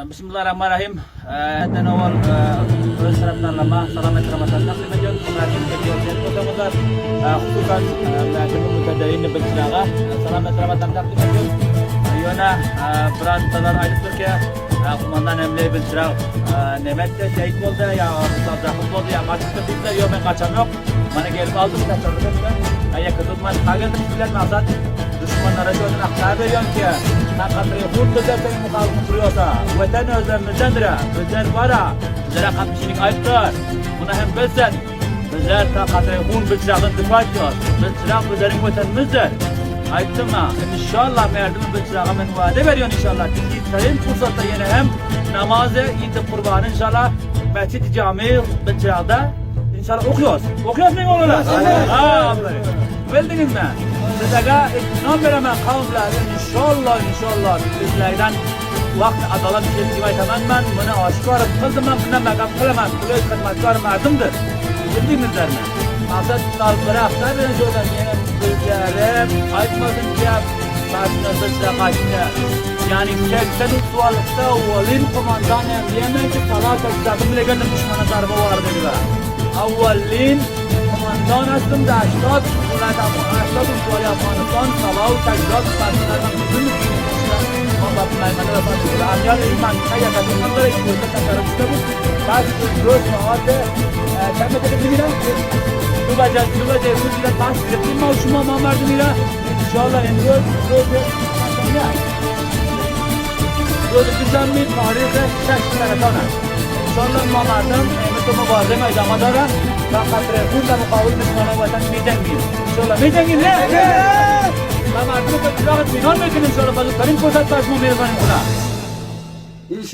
Bismillahirrahmanirrahim. Dan awal öz taraftarlarıma selamet Ramazan takdim ediyorum. Kemarin kediyorken khususan mütedeyyin bilçinağa selamet Ramazan takdim ediyorum. Yona Fransa'dan ayrı Türkiye kumandan emniyet bilçinağı Nemette şehit oldu ya zahmet oldu ya kaçışta bizler yok ben kaçam yok. Bana gelip aldım kaçırdım ben. Ayak kızılman kagıldım bilen mazat. Düşmanlara şöyle aktar veriyorum ki Nakatırı hurda zaten mukalımı duruyorsa Vatan özlemizdendir Bizler vara Bizlere kapışılık ayıptır Buna hem bilsen Bizler nakatırı hurda bilçirağın dıfa ediyor Bilçirağın bizlerin vatanımızdır Ayıptır mı? İnşallah merdimi bilçirağa ben vaade veriyorum inşallah Sayın fırsatta yine hem namazı İd-i kurbanı inşallah Mescid-i Cami bilçirağda İnşallah okuyoruz Okuyoruz mu oğlum? Haa bildiniz mi? Sizlere ikram veremem kavimleri inşallah bizlerden vakti adalet bir aytaman ben bunu aşkar kıldım ben bundan mekam kılamam kılıç hizmetkar merdimdir bildinizler mi? Maksat tarifleri aktar verin şuradan yine bizlerim aytmasın ki karşınızda size kaçtı yani 80 sualıkta ovalin kumandan emriyemen ki salat açtı bile gönlüm düşmana darbe var dedi be avvalin kumandan aslında 80 ülkeleri Afganistan, Salahu, Tecrat, Partilerden bütün Allah Süleyman'ı ve Fatih'le Amyal İman, Kaya Kadınlar'la İkbir'de tasarımcıda bu Kaç göz saati Kemete Kadınlar'la Dubaca, Ruzi'yle taş Kırpilme uçuma mamardımıyla İnşallah emriyoruz Gözü düzenli tarihe şekli tarafına İnşallah mamardım Emetumu vardı meydamadara Bakatırı hurda mukavul Müslümana vatan meydan miyim İnşallah meydan miyim ne? Ben artık bu kadar minar meydan inşallah Karim Koşat Taşma Meydan'ın buna